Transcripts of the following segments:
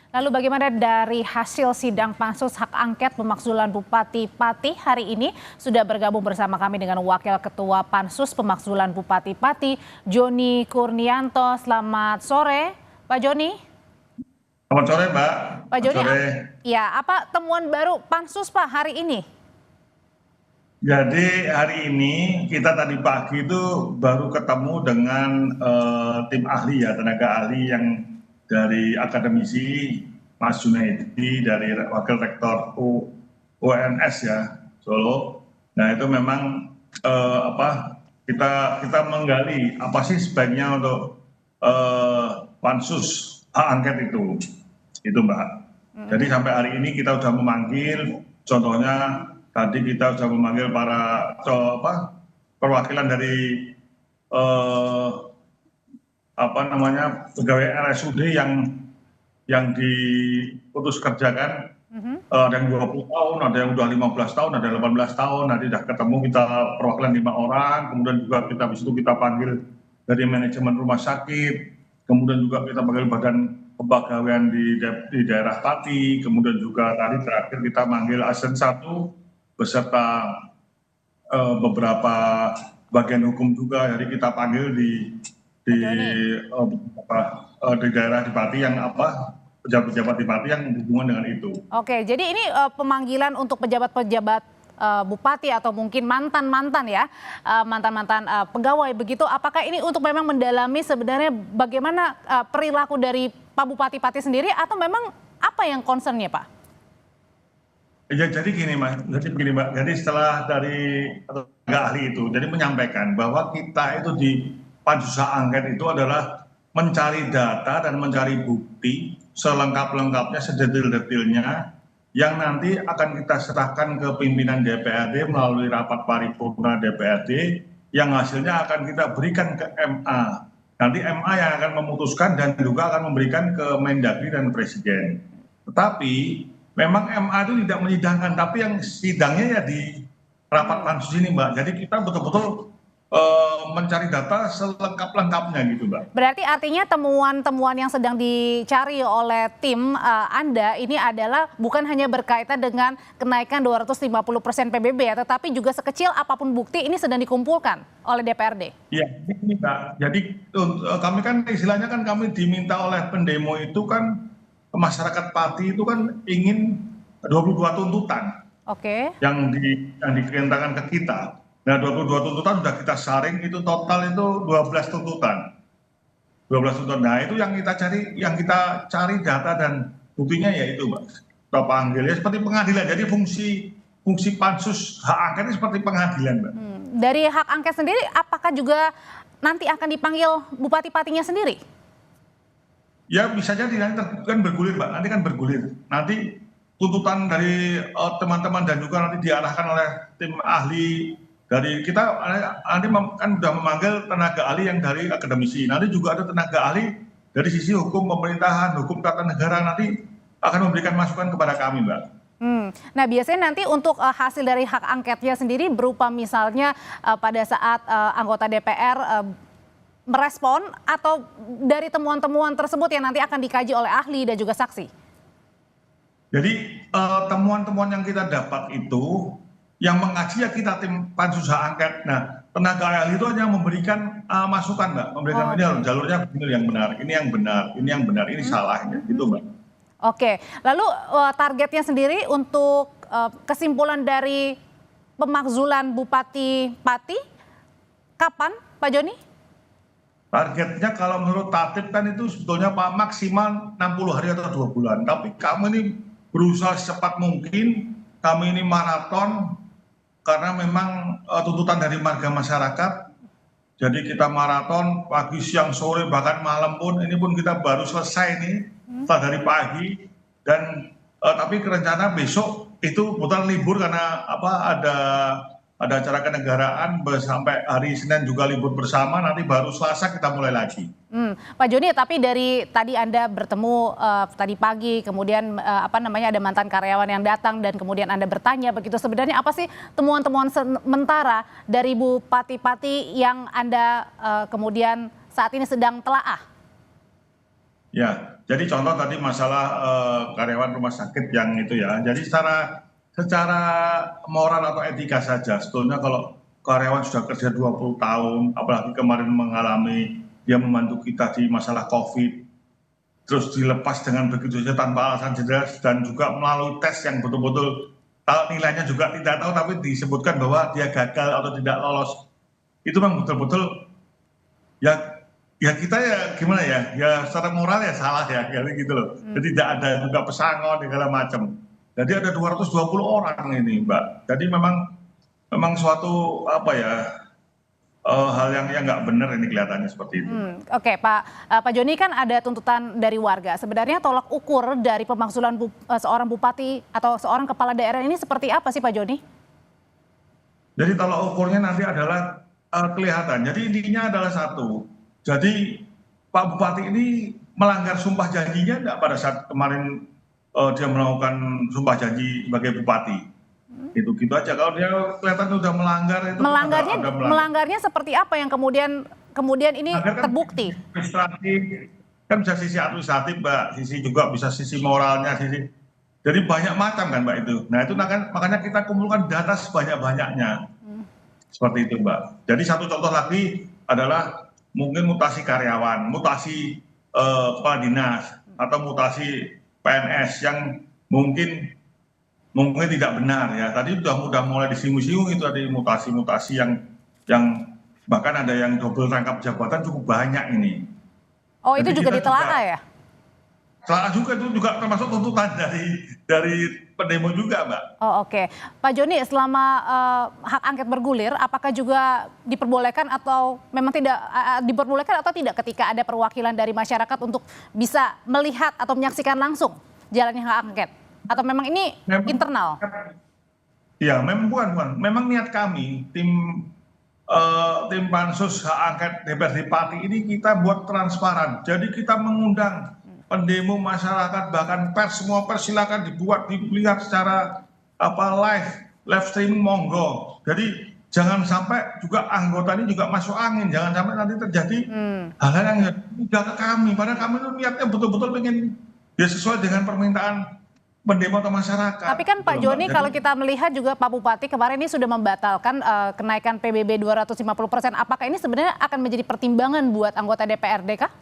Lalu bagaimana dari hasil sidang pansus hak angket pemakzulan Bupati Pati hari ini? Sudah bergabung bersama kami dengan Wakil Ketua Pansus Pemakzulan Bupati Pati, Joni Kurnianto. Selamat sore, Pak Joni. Selamat sore, Mbak. Pak Selamat Joni, sore. ya apa temuan baru Pansus Pak hari ini? Jadi hari ini kita tadi pagi itu baru ketemu dengan tim ahli ya, tenaga ahli yang dari akademisi Mas Junaidi dari Wakil Rektor UNS ya Solo. Nah itu memang kita menggali apa sih sebaiknya untuk pansus hak angket itu Mbak. Jadi sampai hari ini kita sudah memanggil, contohnya tadi kita sudah memanggil para perwakilan dari pegawai RSUD yang diputus kerjakan. Ada yang 20 tahun, ada yang udah 15 tahun, ada 18 tahun. Nanti sudah ketemu kita perwakilan 5 orang, kemudian juga kita habis itu kita panggil dari manajemen rumah sakit, kemudian juga kita panggil badan kepegawaian di daerah Pati, kemudian juga tadi terakhir kita manggil ASN 1 beserta beberapa bagian hukum juga. Jadi kita panggil di daerah di Pati yang pejabat-pejabat di Pati yang berhubungan dengan itu. Oke, jadi ini pemanggilan untuk pejabat-pejabat bupati atau mungkin mantan-mantan ya, mantan-mantan pegawai begitu. Apakah ini untuk memang mendalami sebenarnya bagaimana perilaku dari Pak Bupati Pati sendiri atau memang apa yang concernnya Pak? Ya jadi gini Mbak, jadi setelah dari tenaga ahli itu, jadi menyampaikan bahwa kita itu di pansus hak angket itu adalah mencari data dan mencari bukti selengkap-lengkapnya, sedetil-detilnya, yang nanti akan kita serahkan ke pimpinan DPRD melalui rapat paripurna DPRD, yang hasilnya akan kita berikan ke MA. Nanti MA yang akan memutuskan dan juga akan memberikan ke Mendagri dan Presiden. Tetapi memang MA itu tidak menyidangkan, tapi yang sidangnya ya di rapat pansus ini Mbak. Jadi kita betul-betul mencari data selengkap-lengkapnya gitu Mbak. Berarti artinya temuan-temuan yang sedang dicari oleh tim Anda ini adalah bukan hanya berkaitan dengan kenaikan 250% PBB ya, tetapi juga sekecil apapun bukti ini sedang dikumpulkan oleh DPRD. Iya, ini Mbak. Jadi kami kan istilahnya kan kami diminta oleh pendemo itu kan, masyarakat Pati itu kan ingin 22 tuntutan. Oke. Yang dikirimkan ke kita. Nah 22 tuntutan sudah kita saring, itu total itu 12 tuntutan. 12 tuntutan. Nah itu yang kita cari data dan buktinya ya itu Mbak. Kita panggil ya seperti pengadilan. Jadi fungsi pansus hak angket ini seperti pengadilan Mbak. Dari hak angket sendiri apakah juga nanti akan dipanggil Bupati Patinya sendiri? Ya bisa jadi nanti kan bergulir Mbak. Nanti kan bergulir. Nanti tuntutan dari teman-teman dan juga nanti diarahkan oleh tim ahli dari kita, nanti kan sudah memanggil tenaga ahli yang dari akademisi. Nanti juga ada tenaga ahli dari sisi hukum pemerintahan, hukum tata negara, nanti akan memberikan masukan kepada kami Mbak. Nah biasanya nanti untuk hasil dari hak angketnya sendiri berupa misalnya pada saat anggota DPR merespon atau dari temuan-temuan tersebut yang nanti akan dikaji oleh ahli dan juga saksi? Jadi temuan-temuan yang kita dapat itu yang mengaji ya kita tim pansus hak angket. Nah tenaga ahli itu hanya memberikan masukan Mbak, memberikan ini jalurnya ini yang benar, ini yang benar, ini yang benar, ini salah gitu Mbak. Oke, lalu targetnya sendiri untuk kesimpulan dari pemakzulan Bupati Pati kapan Pak Joni? Targetnya kalau menurut tatip kan itu sebetulnya Pak maksimal 60 hari atau 2 bulan. Tapi kami ini berusaha secepat mungkin, kami ini maraton karena memang tuntutan dari warga masyarakat. Jadi kita maraton pagi, siang, sore, bahkan malam pun, ini pun kita baru selesai nih setelah dari pagi. Dan tapi rencana besok itu bukan libur karena ada acara kenegaraan sampai hari Senin juga libur bersama, nanti baru Selasa kita mulai lagi. Pak Joni, tapi dari tadi Anda bertemu tadi pagi, kemudian ada mantan karyawan yang datang dan kemudian Anda bertanya begitu, sebenarnya apa sih temuan-temuan sementara dari Bupati Pati yang Anda kemudian saat ini sedang telaah? Ya, jadi contoh tadi masalah karyawan rumah sakit yang itu ya. Jadi secara moral atau etika saja, sebetulnya kalau karyawan sudah kerja 20 tahun, apalagi kemarin mengalami dia membantu kita di masalah COVID, terus dilepas dengan begitu saja tanpa alasan jelas dan juga melalui tes yang betul-betul nilainya juga tidak tahu tapi disebutkan bahwa dia gagal atau tidak lolos. Itu memang betul-betul ya ya kita ya gimana ya ya secara moral ya salah ya kayak gitu loh. Jadi tidak ada juga pesangon segala macam. Jadi ada 220 orang ini Mbak. Jadi memang memang suatu apa ya hal yang nggak benar ini kelihatannya seperti itu. Oke, Pak Joni, kan ada tuntutan dari warga. Sebenarnya tolak ukur dari pemakzulan seorang bupati atau seorang kepala daerah ini seperti apa sih Pak Joni? Jadi tolak ukurnya nanti adalah kelihatan. Jadi intinya adalah satu. Jadi Pak Bupati ini melanggar sumpah janjinya enggak pada saat kemarin dia melakukan sumpah janji sebagai bupati. Itu gitu aja. Kalau dia kelihatan sudah melanggar itu Melanggarnya seperti apa yang kemudian ini melanggar kan terbukti? administratif, kan bisa sisi administratif Mbak, sisi juga bisa sisi moralnya, sisi jadi banyak macam kan Mbak itu. Nah itu makanya kita kumpulkan data sebanyak-banyaknya. Seperti itu Mbak. Jadi satu contoh lagi adalah mungkin mutasi karyawan, mutasi kepala dinas, atau mutasi PNS yang mungkin tidak benar ya. Tadi sudah mulai disinggung-singgung itu tadi mutasi-mutasi yang bahkan ada yang double rangkap jabatan cukup banyak ini. Oh, itu Jadi juga kita ditelaah ya? Salah juga itu juga termasuk tuntutan dari pendemo juga Mbak. Oh, oke. Pak Joni, selama hak angket bergulir, apakah juga diperbolehkan atau memang tidak diperbolehkan atau tidak ketika ada perwakilan dari masyarakat untuk bisa melihat atau menyaksikan langsung jalannya hak angket? Atau memang ini internal? Ya, memang bukan. Memang niat kami tim pansus hak angket DPRD Pati ini kita buat transparan. Jadi kita mengundang pendemo masyarakat bahkan pers, semua pers silakan dilihat secara live streaming monggo. Jadi jangan sampai juga anggota ini juga masuk angin, jangan sampai nanti terjadi hal-hal yang tidak ke kami. Padahal kami itu niatnya betul-betul pengen ya sesuai dengan permintaan pendemo atau masyarakat. Tapi kan Pak Joni, kalau kita melihat juga Pak Bupati kemarin ini sudah membatalkan kenaikan PBB 250%. Apakah ini sebenarnya akan menjadi pertimbangan buat anggota DPRD kah?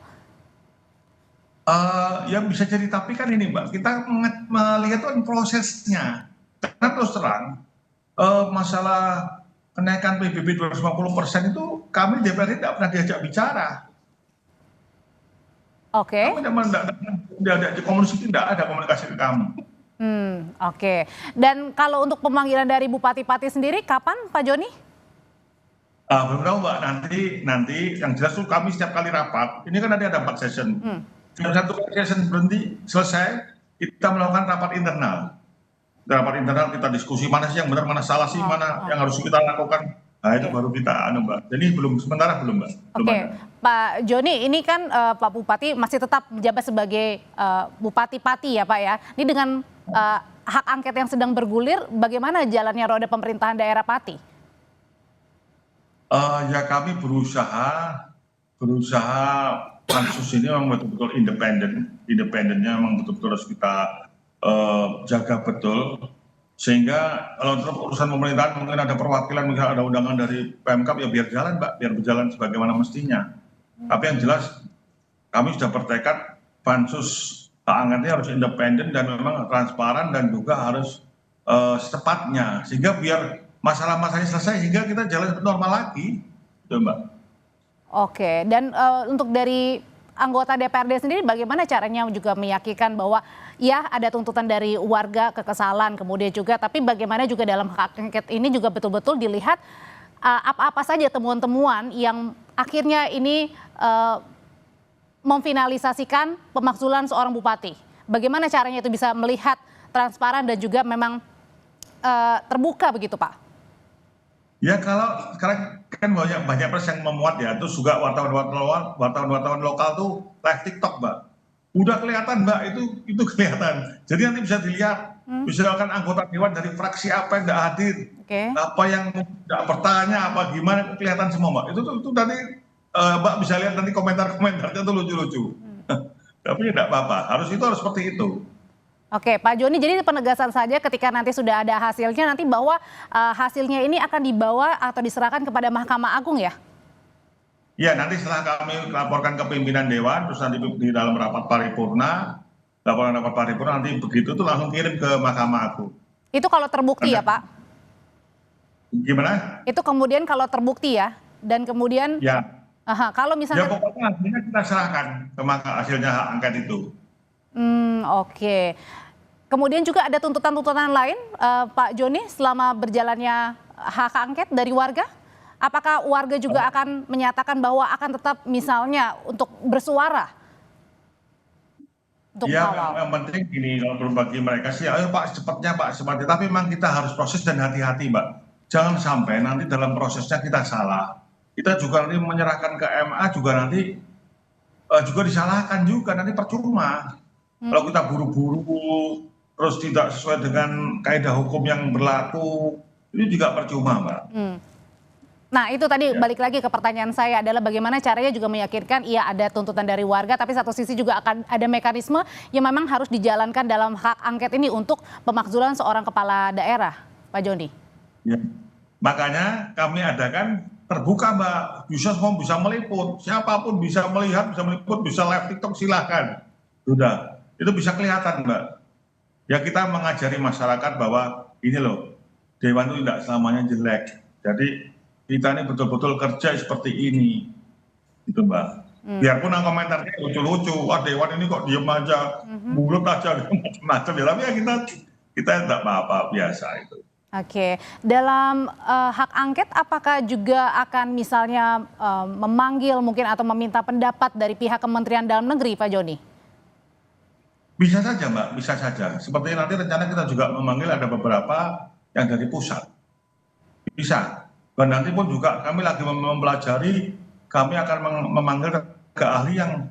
Ya bisa jadi, tapi kan ini Mbak, kita melihat kan prosesnya. Karena terus terang, masalah kenaikan PBB 250% itu kami DPRD tidak pernah diajak bicara. Oke. Kami tidak ada komunikasi ke kami. Oke. Dan kalau untuk pemanggilan dari Bupati Pati sendiri, kapan Pak Joni? Belum tahu Mbak, nanti yang jelas tuh kami setiap kali rapat, ini kan ada 4 session. Satu session berhenti, selesai, kita melakukan rapat internal. Rapat internal kita diskusi mana sih yang benar, mana salah sih, mana yang harus kita lakukan. Nah itu baru kita Mbak. Jadi sementara belum Mbak. Oke, Pak Joni, ini kan Pak Bupati masih tetap menjabat sebagai Bupati Pati ya Pak ya. Ini dengan hak angket yang sedang bergulir, bagaimana jalannya roda pemerintahan daerah Pati? Ya kami berusaha pansus ini memang betul-betul independennya memang betul-betul harus kita jaga betul, sehingga kalau untuk urusan pemerintahan mungkin ada perwakilan, misalnya ada undangan dari Pemkab ya biar jalan Mbak, biar berjalan sebagaimana mestinya. Tapi yang jelas kami sudah bertekad pansus hak angketnya harus independen dan memang transparan dan juga harus secepatnya, sehingga biar masalah-masalahnya selesai sehingga kita jalan normal lagi, gitu Mbak. Oke, dan untuk dari anggota DPRD sendiri bagaimana caranya juga meyakinkan bahwa ya ada tuntutan dari warga kekesalan kemudian juga, tapi bagaimana juga dalam hak angket ini juga betul-betul dilihat apa-apa saja temuan-temuan yang akhirnya ini memfinalisasikan pemakzulan seorang bupati. Bagaimana caranya itu bisa melihat transparan dan juga memang terbuka begitu Pak? Ya kalau sekarang kan banyak pers yang memuat ya, terus juga wartawan lokal tuh live TikTok Mbak. Udah kelihatan Mbak, itu kelihatan. Jadi nanti bisa dilihat, misalkan anggota dewan dari fraksi apa yang tidak hadir, apa yang tidak bertanya, apa gimana, kelihatan semua Mbak. Itu tadi Mbak bisa lihat nanti komentar-komentarnya tuh lucu-lucu. Tapi tidak apa-apa, harus seperti itu. Oke, Pak Joni, jadi penegasan saja ketika nanti sudah ada hasilnya, nanti bahwa hasilnya ini akan dibawa atau diserahkan kepada Mahkamah Agung ya? Ya, nanti setelah kami laporkan ke pimpinan Dewan, terus nanti di dalam rapat paripurna, laporan rapat paripurna nanti begitu tuh langsung kirim ke Mahkamah Agung. Itu kalau terbukti ya, Pak? Gimana? Itu kemudian kalau terbukti ya, dan kemudian Ya, kalau ya misalnya, pokoknya hasilnya kita serahkan ke hasilnya hak angket itu. oke. Kemudian juga ada tuntutan-tuntutan lain, Pak Joni, selama berjalannya hak angket dari warga? Apakah warga juga akan menyatakan bahwa akan tetap misalnya untuk bersuara untuk Ya, mengawal? yang penting gini, kalau bagi mereka sih, ayo Pak, cepatnya Pak, cepatnya. Tapi memang kita harus proses dan hati-hati, Mbak. Jangan sampai nanti dalam prosesnya kita salah. Kita juga nanti menyerahkan ke MA juga nanti juga disalahkan juga, nanti percuma. Kalau kita buru-buru, terus tidak sesuai dengan kaidah hukum yang berlaku, ini juga percuma, Mbak. Nah, itu tadi Ya. balik lagi ke pertanyaan saya adalah bagaimana caranya juga meyakinkan iya ada tuntutan dari warga, tapi satu sisi juga akan ada mekanisme yang memang harus dijalankan dalam hak angket ini untuk pemakzulan seorang kepala daerah, Pak Joni. Ya. Makanya kami adakan terbuka, Mbak. Semua bisa meliput, siapapun bisa melihat, bisa meliput, bisa live TikTok, silahkan. Sudah, itu bisa kelihatan, Mbak. Ya kita mengajari masyarakat bahwa ini loh, Dewan itu tidak selamanya jelek. Jadi kita ini betul-betul kerja seperti ini, gitu Mbak. Biarpun yang komentarnya lucu-lucu, wah Dewan ini kok diem aja, mulut aja, macam-macam ya. Tapi ya kita tidak apa-apa, biasa itu. Oke, dalam hak angket apakah juga akan misalnya memanggil mungkin atau meminta pendapat dari pihak Kementerian Dalam Negeri, Pak Joni? Bisa saja Mbak, bisa saja. Seperti nanti rencana kita juga memanggil ada beberapa yang dari pusat. Bisa. Dan nanti pun juga kami lagi mempelajari, kami akan memanggil ke ahli yang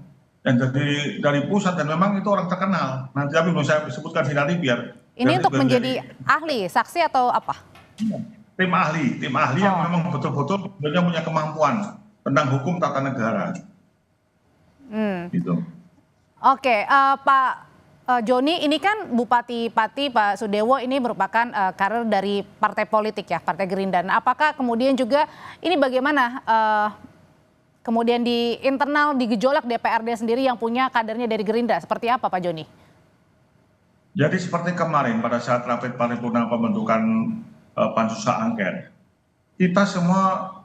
dari pusat dan memang itu orang terkenal. Nanti tapi belum saya sebutkan sih nanti biar Ini untuk menjadi ahli, saksi atau apa? tim ahli yang memang betul-betul sebenarnya punya kemampuan tentang hukum tata negara. Gitu. Oke, Pak Joni, ini kan Bupati Pati Pak Sudewo ini merupakan karir dari partai politik ya, Partai Gerindra. Nah, apakah kemudian juga ini bagaimana kemudian di internal di gejolak DPRD sendiri yang punya kadernya dari Gerindra, seperti apa Pak Joni? Jadi seperti kemarin pada saat rapat paripurna pembentukan pansus hak angket, kita semua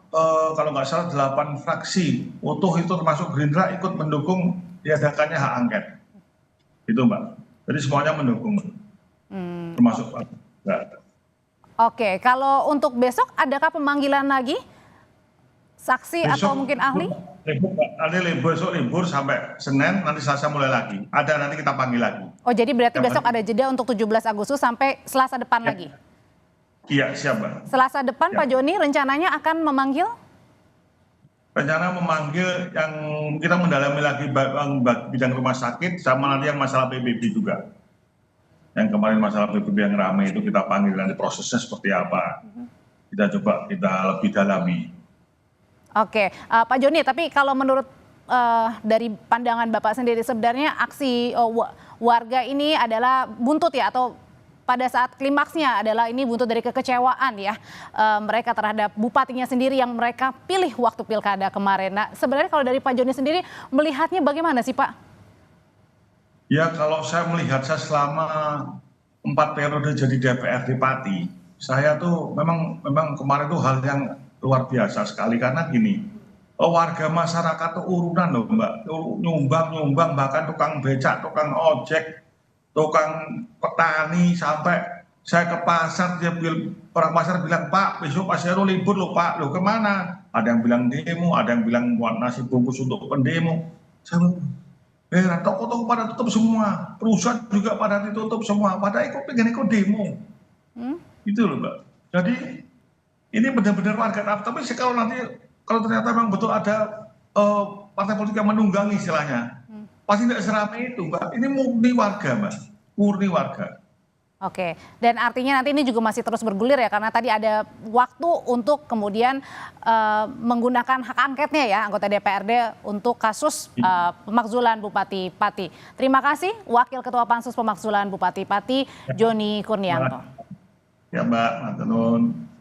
kalau nggak salah 8 fraksi utuh itu termasuk Gerindra ikut mendukung diadakannya hak angket. Itu Mbak. Jadi semuanya mendukung. Termasuk Pak. Oke, kalau untuk besok adakah pemanggilan lagi? Saksi atau mungkin ahli? Besok libur sampai Senin, nanti Selasa mulai lagi. Ada nanti kita panggil lagi. Oh, jadi berarti besok ada jeda untuk 17 Agustus sampai Selasa depan lagi? Iya, siap Mbak. Selasa depan Pak Joni rencananya akan memanggil? Rencana memanggil yang kita mendalami lagi bidang rumah sakit sama nanti yang masalah PBB juga. Yang kemarin masalah PBB yang ramai itu kita panggil nanti prosesnya seperti apa. Kita coba kita lebih dalami. Oke, Pak Joni, tapi kalau menurut dari pandangan Bapak sendiri sebenarnya aksi warga ini adalah buntut ya, atau pada saat klimaksnya adalah ini buntut dari kekecewaan ya mereka terhadap bupatinya sendiri yang mereka pilih waktu pilkada kemarin. Nah, sebenarnya kalau dari Pak Joni sendiri melihatnya bagaimana sih Pak? Ya kalau saya melihat, saya selama 4 periode jadi DPRD Pati, saya tuh memang kemarin tuh hal yang luar biasa sekali karena gini, warga masyarakat tuh urunan loh Mbak, nyumbang bahkan tukang becak, tukang ojek, tukang petani, sampai saya ke pasar, orang pasar bilang, Pak besok Pak Heru libur loh Pak, loh kemana? Ada yang bilang demo, ada yang bilang buat nasi bungkus untuk pendemo. Saya bilang, toko-toko pada tutup semua, perusahaan juga pada ditutup semua, pada pengen ikut demo. Itu loh Mbak. Jadi ini benar-benar warga, tapi kalau ternyata memang betul ada partai politik yang menunggangi istilahnya, pasti tidak seramai itu Mbak. Ini murni warga Mbak, murni warga. Oke, dan artinya nanti ini juga masih terus bergulir ya, karena tadi ada waktu untuk kemudian menggunakan hak angketnya ya, anggota DPRD untuk kasus pemakzulan Bupati Pati. Terima kasih Wakil Ketua Pansus Pemakzulan Bupati Pati, Joni Kurnianto. Ya Mbak, Matur nuwun.